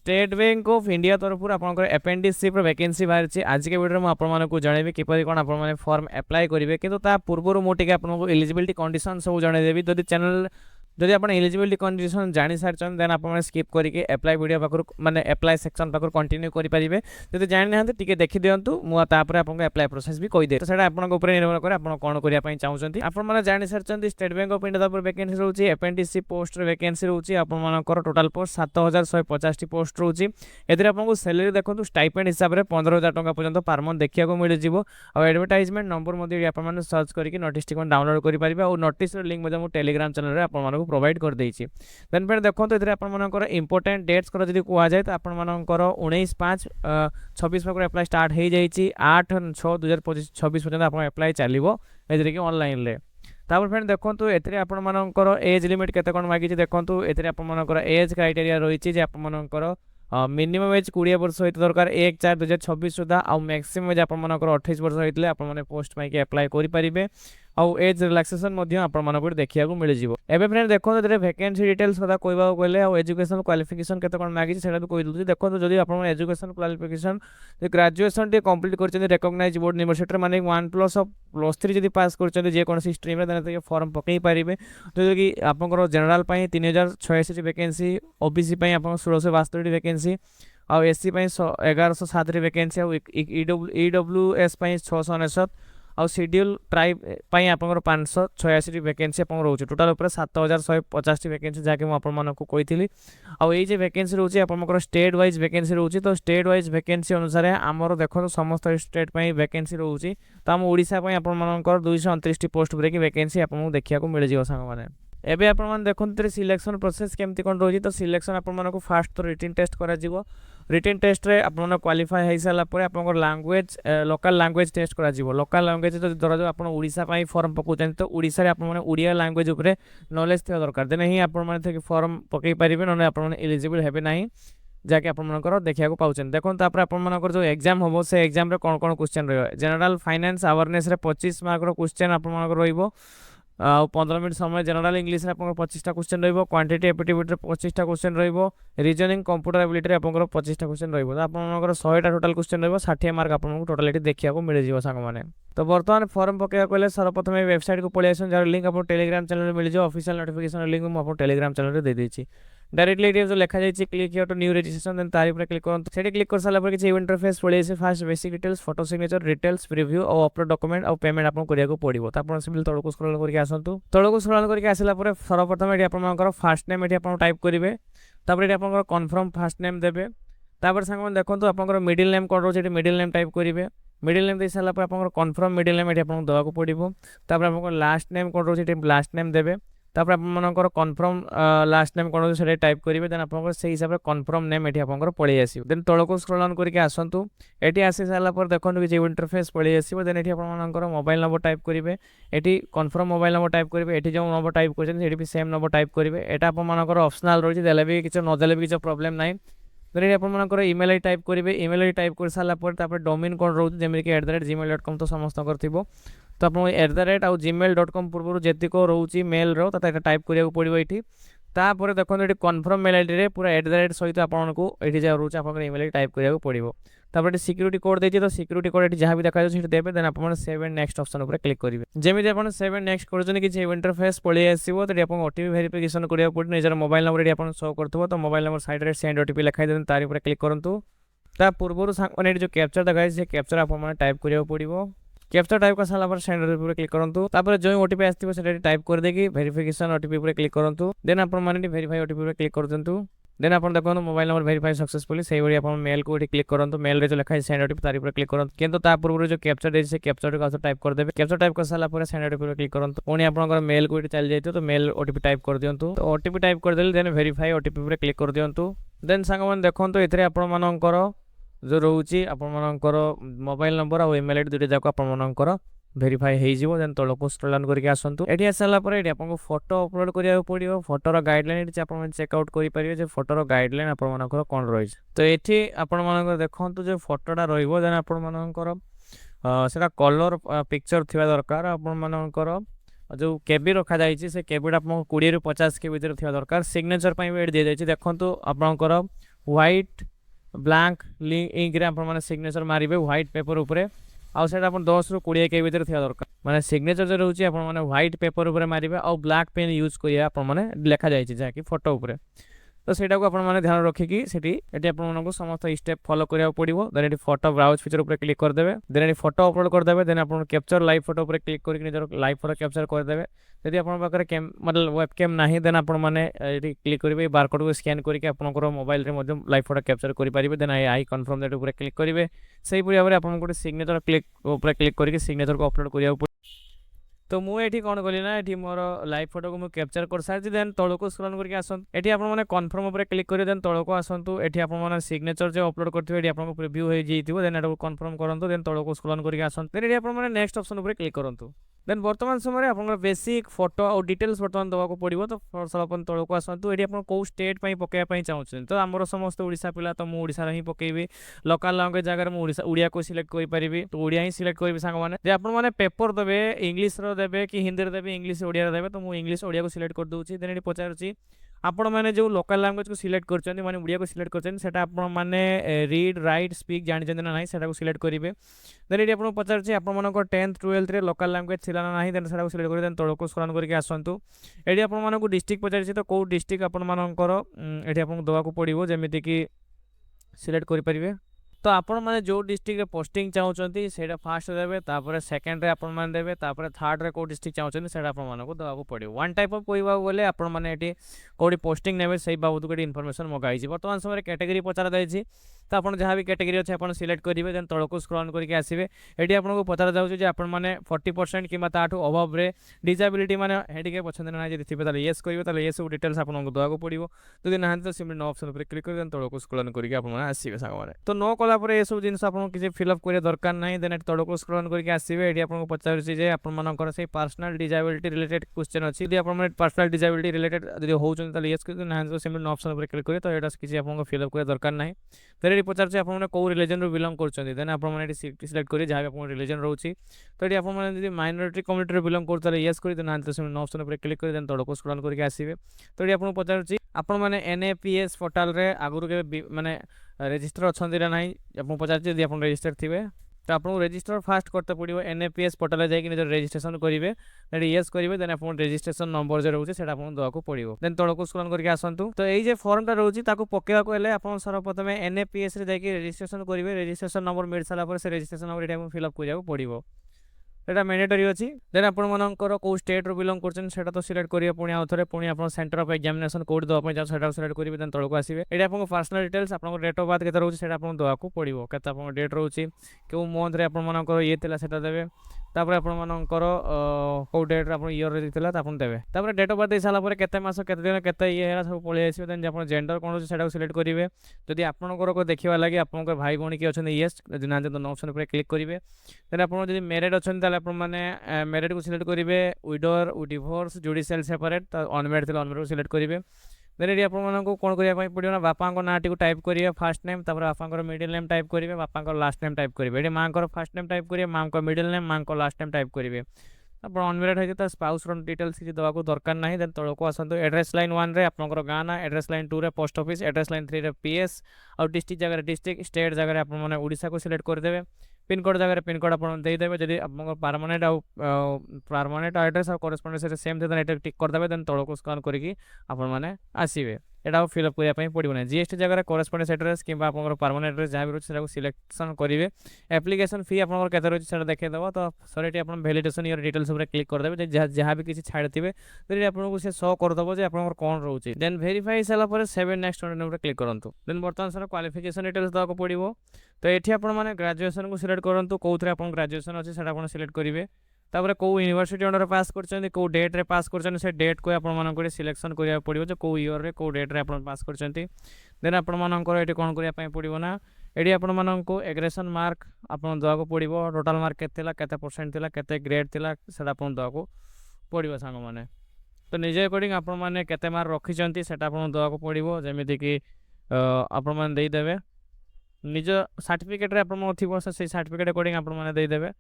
State bank of India तरफ आपंकर अपेंडिशिप vacancy बाहरी आज के वीडियो में आपको जनइबी किपर कौन आप फॉर्म अप्लाई करेंगे कि पूर्व मुझे आपको एलिजिबिलिटी कंडीशन सब जनइदेवी जब चैनल जदि आप एलिजिबिलिटी कंडीशन जानी सारी देन आप स्किप करके अप्लाई वीडियो पाखर माने अप्लाई सेक्शन पाखर कंटिन्यू करेंगे जब जानी ना टी देखी दिंतु मुझे आपको अप्लाई प्रोसेस भी कहीदे तो आपको निर्भर करे आप कौन करने चाहते आपने जानी सारी स्टेट बैंक ऑफ इंडिया तरफ वैकेंसी रोचे अपेंडिशिप पोस्ट वैकेंसी रोचे आपर टोटाल पोस्ट 7150 टी पोस्ट रोचे आपको सैलरी देखो स्टाइपेंड हिसाब से 15,000 टंका पर्यंत पर मंथ देखा मिल जाए एडवर्टाइजमेंट नंबर आप सर्च करके नोटिस डाउनलोड करेंगे और नोटिस लिंक मुझे टेलीग्राम चैनल आपको प्रोवाइड कर देछि देन फ्रेंड देखो तो आपनकर इंपोर्टेंट डेट्स कर जदि कह जाए तो आपनकर 19/5/26 पाखर अप्लाई स्टार्ट हो जाइए 8/6/2026 पर्यंत आप अप्लाई चलो कि ऑनलाइन ले तापर फ्रेंड देखो तो ये आपनकर एज लिमिट केते कोन मागी देखो ये आपनकर एज क्राइटेरिया रही आपनकर मिनिमम एज 20 वर्ष होते दरकार 1/4/2026 सुधा आ मैक्सिमम एज आपनकर 28 वर्ष होते आपने पोस्ट पाई अप्लाई करेंगे आउ एज रिलैक्सेशन आपको देखा मिल जाए एवं फ्रेंड देखो वैकेंसी डिटेल्स कथा कहवा गले एजुकेशन क्वालिफिकेशन केते कोन मागी से भी कही देखो तो जब आप education qualification graduation T complete कर रिकॉग्नाइज बोर्ड यूनिवर्सिटी माने 1+ ऑफ +3 जब पास कर जेकोसी स्ट्रीम में फॉर्म पकई पारे जो कि आप जनरल 3086 वैकेंसी ओबीसी 1662 वैकेंसी आउ एससी 1107 वैकेंसी आउ ईडब्ल्यूएस 699 आउ शेड्यूल ट्राइब आप 586 वैकेंसी आप रोचे टोटाल 7150 वैकेंसी जहाँकि मुझे कही आउ ये वैकेंसी रोचे आप स्टेट वाइज वैकेंसी रोचे तो स्टेट वाइज वैकेंसी अनुसार आमर देखो समस्त स्टेट वैकेंसी रोचे तो आम ओडिशा आपर 229 पोस्ट पर वैकेंसी आपको देखा मिल जाए सांग मैंने एबे आपन देखते सिलेक्शन प्रोसेस केमती कौन रही तो सिलेक्शन आपको फास्ट तो रिटन टेस्ट कर रिटन टेस्ट रे आपन क्वालिफाई हो सारापर आप लैंग्वेज लोकल लैंग्वेज टेस्ट कर लोकल लैंग्वेज तो धर जो आप ओडिशा फॉर्म पकाउं तो ओडिशा रे आपन ओडिया लैंग्वेज उपर नॉलेज थी दरकार देन ही आपन फॉर्म पकई पारे ना आप एलिजिबल हेबे ना जहाँकि आप देखा पाँच देखो आप जो एग्जाम हम से एग्जाम रे कौन कौन क्वेश्चन रही जनरल फाइनेंस अवेयरनेस रे 25 मार्क क्वेश्चन आप 15 मिनट समय जनरल इंग्लिश आप 25टा क्वेश्चन रही क्वांटिटी एप्टीट्यूड 25टा क्वेश्चन रही रीजनिंग कंप्यूटर एबिलिटी आप 25टा क्वेश्चन रही तो आप 100टा टोटाल क्वेश्चन रही 60 मार्क आपको टोटालिटी देखा मिल जाए सांग मैंने तो बर्तमान फॉर्म पकड़ा कहले सर्वप्रथम वेबसाइट को पलि आसन जार लिंक आप टेलीग्राम चैनल में मिल जाए ऑफिशियल नोटिफिकेशन लिंक मुझे टेलीग्राम चैनल दे देछि डायरेक्टली ये जो लिखा जाए click here to new registration then तारी पर क्लिक करंतु सेठी क्लिक कर साला पर किछि इंटरफेस पड़े से fast basic details photo signature details preview और अपलोड डॉक्यूमेंट और पेमेंट आपन करिया पड़िबो त आपन सिंपल तळको स्क्रॉल करके आसंतु तळको स्क्रॉल करके आसिला पर सर्वप्रथम एठी आपनकर फर्स्ट नेम एठी आपन टाइप करिवे तापर एठी आपनकर कन्फर्म फर्स्ट नेम देबे तापर संग देखंतु आपनकर मिडिल नेम कोन रोचे एठी मिडिल नेम टाइप करिवे मिडिल नेम दे साला पर आपनकर कन्फर्म मिडिल नेम एठी आपन दवा को पड़िबो तापर आपनकर लास्ट नेम कोन रोचे एठी लास्ट नेम देबे तापर आपनकर कन्फर्म लास्ट नेम कोन से टाइप करेंगे देन आपनकर से हिसाब से कन्फर्म नेम एठी आपनकर पळै आसी देन तळको स्क्रॉल ऑन करके आसंतु एठी आसी साला पर देखंतु कि जे इंटरफेस पळै आसीबो देन एठी आपनकर मोबाइल नंबर टाइप करेंगे एठी कन्फर्म मोबाइल नंबर टाइप करेंगे एठी जो नंबर टाइप करछन एठी भी सेम नंबर टाइप करेंगे एटा आपनकर ऑप्शनल रही देले भी किछ न देले भी किछ प्रॉब्लम नाही देन आपनकर ईमेल आई टाइप करेंगे ईमेल आई टाइप कर साला पर तापर डोमेन कोड रहउछ जेमि कि @gmail.com तो समस्त करथिबो तो आप @ gmail.com पूर्व जेतिक रोचे मेल रो टाइप करिया पड़ो ये तापर देखो ये कन्फर्म मेल आईडी रे पूरा @ सहित आपको ये जहाँ रोचे आप ईमेल आई टाइप करिया पड़ो तापर सिक्यूरीटी कोड देती तो सिक्यूरीटी कोड ये जहाँ भी देखा जाए देते देन आप सेव एंड नेक्स्ट ऑप्शन उपर क्लिक करेंगे जमी आप सेव एंड नेक्स्ट कर कि इंटरफेस पलि आसो तो आप ओटीपी वेरिफिकेशन करा पड़े निजर मोबाइल नंबर ये शो कर तो mobile number side send OTP लिखाई देते तार ऊपर क्लिक करूँ ता पूर्व सांग जो कैप्चर देखा से कैप्चर आप टाइप करा पड़ो कैप्चर टाइप कर सारा सेंड ओटीपी क्लिक करूँ तापर जो ओटीपी आसो से टाइप कर देगी वेरिफिकेशन ओटीपी पर क्लिक करूँ देन आप वेरीफाई ओटीपी पर क्लिक कर दिंतु देन आप देखो मोबाइल नंबर वेरीफाई सक्सेसफुली से भाई आप मेल को क्लिक करूँ मेल रे जो लिखा है सेंड ओटीपी तार ऊपर क्लिक करूँ किंतु ता पूर्व जो कैप्चर देती से कैप्चर को टाइप कर देबे कैप्चर टाइप कर सारा सेंड ओटीपी पर क्लिक करूँ पुणी आपन मेल को चल जाए तो मेल ओटीपी टाइप कर दिंतु तो ओटीपी टाइप कर देले देन वेरीफाई ओटीपी पर क्लिक कर दिंतु देन सांग मैंने देखो ये आपनकर जो रोचे आपनकर मोबाइल नंबर और ईमेल आईडी दुटे जाक आपनकर वेरीफाई हो देन तलको स्क्रॉल ऑन करके आसंतु एठी आसला पर एठी आपको फोटो अपलोड करिया पड़ियो फोटोर गाइडलाइन एठी आपण चेकआउट करि परिबे जे फोटोर गाइडलाइन आपण मानकर कोन रहि तो एठी आपण मानकर देखंतु जे फोटोटा रहिबो देन आपण मानकर सेटा कलर पिक्चर थिबा दरकार आपण मानकर जो केबी रखा जाइए से केबीटा आपको 20 ରୁ 50 के भीतर थी दरकार सिग्नेचर भी दि जाइए देखो आपंकर व्हाइट ब्लैंक इंक रे आपण माने सिग्नेचर मारिबे व्हाइट पेपर ऊपर आउ सेटा आपण 10 रु 20 के भीतर थिया दरकार माने सिग्नेचर जे रहउची आपण माने व्हाइट पेपर ऊपर मारिबे आउ ब्लैक पेन यूज करिया आपण माने लेखा जाय छी जाकी फोटो ऊपर तो सेटा को आपण माने ध्यान रखिकी सेठी एटी आपण मानको समस्त स्टेप फॉलो करिया पड़िबो देन एटी फोटो ब्राउज फीचर ऊपर क्लिक कर देबे देन एटी फोटो अपलोड कर देबे देन आपण कैप्चर लाइव फोटो ऊपर क्लिक करके निजर लाइव फोटो कैप्चर कर देबे यदि आपण पाखरे कैम मतलब वेबकैम नाही देन आपण माने एटी क्लिक करिवे बारकोड को स्कैन करके आपनकर मोबाइल रे मध्यम लाइव फोटो कैप्चर करि परिबे देन आई कंफर्म दैट ऊपर क्लिक करिवे सेही पुरी भाबरे आपण गोटे सिग्नेचर क्लिक ऊपर क्लिक करके सिग्नेचर को अपलोड करिया तो मुझे कौन कली ना ये मोर लाइव फोटो को मुझे कैप्चर कर सारी देन तौक को स्क्रॉल करके आसत ये आपने कन्फर्म उपर क्लिक करें देन तौक आसतु ये आपने सिग्नेचर जो अपलोड करेंगे ये आपको प्रिव्यू हो जाइए देन एटा कन्फर्म करूँ देन तौक को स्क्रॉल करके आसत देन ये आपने नेक्स्ट ऑप्शन उपर क्लिक करूँ देन वर्तमान समय आप बेसिक फोटो और डिटेल्स बर्तमान देवाक पड़ो तो सर्वप्रथम तौक आसतु ये आप कौ स्टेट पकड़ा चाहते तो आमर समस्त ओडिशा पिला तो मुझे ही पकेबी लोकल लैंग्वेज जगह मुझे ओडिया को सिलेक्ट करी तो ओडिया ही सिलेक्ट करी सांग मैंने पेपर देवे इंग्लीश देवे कि हिंदी देवे इंग्लीश ओडिया देवे तो मुझे इंग्लीश ओडिया को सिलेक्ट कर दूसरी देन ये पचारुची आपण मैंने जो लोकल लैंग्वेज को सिलेक्ट कर माने ओडिया को सिलेक्ट कर आपण मैंने रीड राइट स्पीक जानते ना ना सेटा को सिलेक्ट करेंगे देन ये आपको पचारुची आपण 10th 12th रे लोकल लैंग्वेज थिला ना नाही देन सेटा को सिलेक्ट कर देन तळको स्क्रॉल करके आसंतु एडी आपण मानको डिस्ट्रिक्ट पचारुची तो को डिस्ट्रिक्ट आपण मानकर एडी आपन दवा को पड़िबो जेमिति कि सिलेक्ट करि परिबे तो आपण माने जो डिस्ट्रिक्ट रे पोस्टिंग चाहउचंती सेटा फर्स्ट देबे तापर सेकंड रे आपण माने देबे तापर थर्ड रे को डिस्ट्रिक्ट चाहउचंती सेटा आपण मानको दवा को पड़िबो वन टाइप ऑफ कोइबा बोले आपण माने एटी कोडी पोस्टिंग नेबे सही बाबत को इन्फॉर्मेशन मगाई छी वर्तमान समय कैटेगरी पचारा जाई छी तो आपन जहाँ भी कैटेगरी अच्छे आपन सिलेक्ट करेंगे देन तौक स्क्रॉल करके आसबे ये आपको पचार जाऊँगी आपण मैंने 40% कि अभाव रे डिसेबिलिटी मैंने हेटिके पसंद ना थे येस करेंगे ये सब डिटेल्स आपको देवाक पड़ो जदि ना तो सिम्पली नो ऑप्शन पर क्लिक कर तौक स्क्रॉल करके आसबे सारे तो नो कलापर ये सब जिन आपको किसी फिलअप करिया दरकार नहीं देन तौक स्क्रॉल करके आसबे ये आपको पचारुची जे आपनकर से पर्सनल डिसेबिलिटी रिलेटेड क्वेश्चन अच्छी यदि आप पर्सनल डिसेबिलिटी रिलेटेड यदि होती येस कर ना तो सिम्पली नो ऑप्शन पर क्लिक करें तो यहाँ किसी आपको फिलअप करिया दरकार नहीं तो ये पचार आपने कौ रिलीजन रू बिलंग करते देन आपने सिलेक्ट करेंगे जहाँ भी आप रिलीजन रोचे तो ये आपने माइनॉरिटी कम्युनिटी बिलंग करते येस कर ना तो नो ऑप्शन पर क्लिक कर देन तौक स्क्रॉल करके आसबे तो ये आपको पचारुची आपण मैंने NAPS पोर्टाल रे आगुरी के माने रजिस्टर अच्छा ना आपको पचार यदि आप रजिस्टर थे तो आपको रजिस्टर फास्ट करते पड़ो NAPS पोर्टाल जाकि निज रजिस्ट्रेशन करेंगे देन येस करेंगे देन आप रजिस्ट्रेशन नंबर जो रोचे सेटा आपको देवाक पड़ो देन तौक स्क्रॉल करके आसतु तो ये फॉर्मटा रोचे पकेवाक हेले आप सर्वप्रथम NAPS रे जाकि रजिस्ट्रेशन करेंगे रजिस्ट्रेशन नंबर मिल सारा से रजिस्ट्रेशन नंबर ये फिलअप करा पड़ो एटा मैंडेटरी अच्छी देन आपंकर कौ स्टेट रू बिलंग कर तो सिलेक्ट करेंगे पुणी आउ थे पुणी आप सेंटर ऑफ एग्जामिनेशन कोड देवाई चाहो सिलेक्ट करेंगे देन तौक आसबे ये आपको पर्सनल डिटेल्स आप डेट ऑफ बर्थ के रोचे आपको देवाक पड़ो के डेट रोचे क्यों मंथ रे आपंकर ये देवे तापर आपंकर कौ डेट आप इयर देते आप देवे डेट ऑफ बर्थ दे सारा केते मास केते दिन केते ये सब पलि आसो देन आप जेंडर कौन से सिलेक्ट करेंगे जदि आपंकर देखा लगे आप भाई भौणी किए अच्छे येस ना तो नो ऑप्शन पर क्लिक करेंगे देन आप मैरिड अच्छा आपने मैरिड को सिलेक्ट करेंगे widower divorce judicial separate unmarried थे अनमैरिड को सिलेक्ट करेंगे देन ये आपको कौन करने पड़ो ना बापा ना टी टाइप करेंगे फास्ट नेम बापा मिडिल नेम टाइप करेंगे बापा लास्ट नेम टाइप करेंगे ये माँ को फास्ट नेम टाइप करेंगे माँ को मिडिल नेम माँ को लास्ट नेम टाइप करेंगे आप अनमेरिड होती स्पाउस डिटेल्स किसी देवाक दरकार ना देन तौक आसतु एड्रेस लाइन 1 रे आपनकर गाँ ना एड्रेस लाइन 2 रे पोस्ट ऑफिस एड्रेस लाइन 3 रे PS और डिस्ट्रिक्ट जगह डिस्ट्रिक्ट स्टेट जगह आप ओडिशा को सिलेक्ट करदे पिनकोड जगह पिनकोड आपदेवे जब आप परमानेंट एड्रेस और करेस्पंडेंस सेम थे टिक करदे देन तौक स्कैन करके आपने आसबे यहाँ फिलअप करने पड़ो ना GST जगह करेस्पंडेंस एड्रेस कि परमानेंट एड्रेस जहाँ भी रोचे सिलेक्शन करेंगे एप्लिकेशन फी आपको केते रोचे देखीदेव तो सर ये आप वैलिडेशन ईयर डिटेल्स क्लिक करदे जहाँ भी किसी छाड़ी तो ये आपको से शो करदेव जो आप कौन रोचे देन वेरीफाई सारापर सेव नेक्स्ट क्लिक करूँ देन बर्तमान सर क्वालिफिकेशन डिटेल्स देवाक पड़ो तो ये आपने ग्रेजुएशन को सिलेक्ट करूँ कौन ग्रेजुएशन अच्छे से सिलेक्ट करेंगे तापर कौ यूनिवर्सिटी अंडर पास कर कौ डेट रे पास कर से डेट को आप सिलेक्शन करा पड़ो जो कौ ईयर रे कौ डेट रे आप पास कर देन आपंकर ये कौन करने पड़ो ना ये आपको एग्रेसन मार्क आप देवाक पड़ो टोटाल मार्क के परसेंट के ग्रेड थी से देवाक पड़ो सांग मैंने तो निजे अकॉर्डिंग आपते मार्क रखिंट से देवाक पड़ो जमीक कि आपदेवे निज सर्टिफिकेट रे आप से सर्टिफिकेट अकॉर्डिंग आपदेवे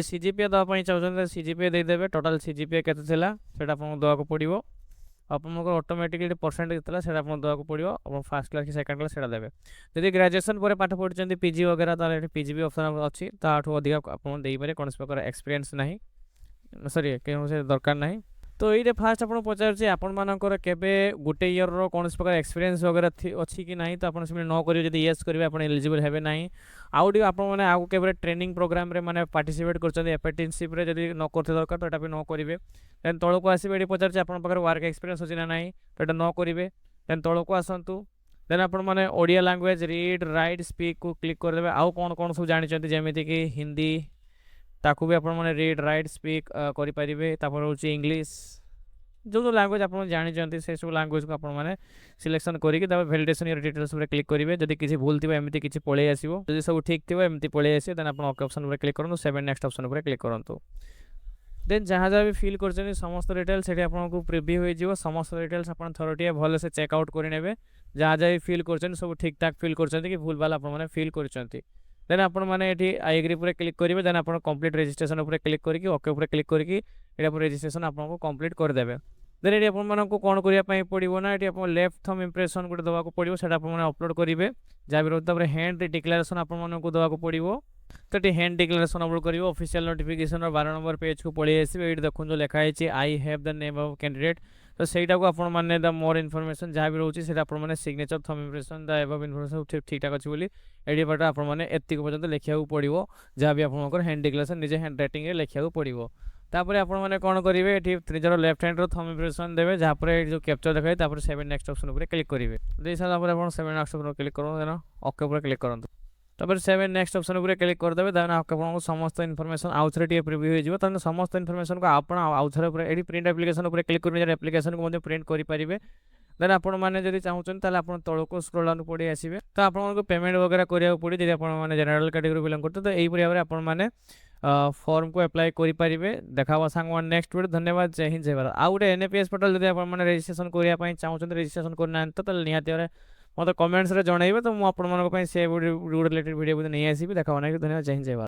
CGPA देवाई चाहते CGPA देदेवे टोटाल CGPA के देवाक पड़ो ଆପଣଙ୍କର ଅଟୋମେଟିକଲି परसेंट केतला सेटा आपन देवाक पड़ियो आपन फर्स्ट क्लास कि सेकंड क्लास सेटा देबे जदि ग्रेजुएशन पर पाठ पढिचंती पीजी वगैरह ताले पीजी भी ऑप्शन अछि ताठो अधिक आपन देई पारे कोनस प्रकार एक्सपीरियंस नाही सॉरी केहु से दरकार नाही तो ये फास्ट आपन पचार आपण मानकर केबे गोटे इयर रो कोनस प्रकार एक्सपीरियंस वगैरह अछि कि नाही तो आपन सिम न करियो जदि यस करबे आपन एलिजिबल हेबे नाही आउडी आपन माने आगु केबे ट्रेनिंग प्रोग्राम रे माने पार्टिसिपेट करचंती एप्रेंटिसशिप रे जदि न करथे दरकार तो एटा भी न करिवे देन तळको आसीबे एडी पचार आपन पकर वर्क एक्सपीरियंस अछि ना नाही तो एटा न करिवे देन तळको आसंतु देन आपन माने Odia language read write speak को क्लिक कर देबे आउ कोन कोन सब जानिचंती जेमिति कि हिंदी ताकू भी आपन माने रीड राइट स्पीक करि परिबे तापर होची इंग्लिश जो लैंग्वेज आप जानते से सब लैंग्वेज को आपने सिलेक्शन करके वैलिडेशन ईयर डिटेल्स क्लिक करेंगे जब किसी भूल थी एमती किसी पलि आसो जब सब ठीक थी एमती पलि आस देन आप ओके ऑप्शन पर क्लिक करूँ 7 नेक्स्ट ऑप्शन पर क्लिक करूँ देन जहाँ जहाँ भी फिल कर समस्त डिटेल्स से आपको प्रिव्यू हो समस्त डिटेल्स आप थरटिए भल से चेकआउट करेंगे जहाँ जहाँ भी फिल कर सब ठीक ठाक फिल कर भूल भाल आपने फिल कर देन आपण मैंने ये आई एग्री पर क्लिक करेंगे देन आप कंप्लीट रजिस्ट्रेशन उपर क्लिक करके ओके उपर क्लिक करके रजिस्ट्रेशन आपको कंप्लीट करदेवे देन ये आपको कौन करने पड़ो ना ये आप लेफ्ट थम इंप्रेशन गोटे देवाक पड़ो से अपलोड करेंगे जहाँ भी रोज हैंड डिक्लेरेशन आपको देवाक पड़ो तो ये हैंड डिक्लेरेशन अपलोड करेंगे ऑफिशियल नोटिफिकेशन 12 नंबर पेज को पलि आसवे ये देखो जो लिखाई I have the name of candidate तो सहीटा को आपण मैंने द मोर इनफॉरमेशन जहाँ भी रोचे से आपने सिग्नेचर थम इंप्रेशन द एबव इनफॉरमेशन ठीक ठाक अच्छी बोली एडी पार्ट आपने एतिक पर्यंत लिखा पड़ो जहाँ भी आप हैंड डिक्लेरेशन निजे हैंड राइटिंग लिखा पड़ो तापर आपण मैंने कौन करेंगे ये निजर लेफ्ट हैंड थम इंप्रेशन देवे जहाँ पर जो कैप्चर देखाए 7 नेक्स्ट ऑप्शन पर क्लिक करेंगे दे सारा 7 नेक्स्ट ऑप्शन क्लिक करूँ ओके पर क्लिक करूँ तापर 7 नेक्स्ट ऑप्शन पर क्लिक करदे देन आपको समस्त इनफॉरमेशन आउ थे टे प्रिव्यू हो समस्त इनफॉरमेशन को आप आउ थे ये प्रिंट एप्लिकेशन पर क्लिक कर एप्लिकेशन को प्रिंट करेंगे देन आपण मैंने जब चाहते आप तौक स्क्रॉल डाउन पड़े आसवे तो आपको पेमेंट वगैरह करा पड़े जब आप जनरल कैटेगरी बिलोंग करते तो यही भाव में आपने फॉर्म को अप्लाई करेंगे देखा सांग नेक्स्ट वीडियो धन्यवाद जय हिंद जय भारत आउ गोटे एनएपीएस पोर्टल जब आप रजिस्ट्रेशन करने चाहते रजिस्ट्रेशन करना तो निहाती मतलब कमेंट्स रे जणाइबे तो मु आपन मन को से रिलेटेड वीडियो नहीं आसीबी देखा धन्यवाद जय हिंद जय भारत।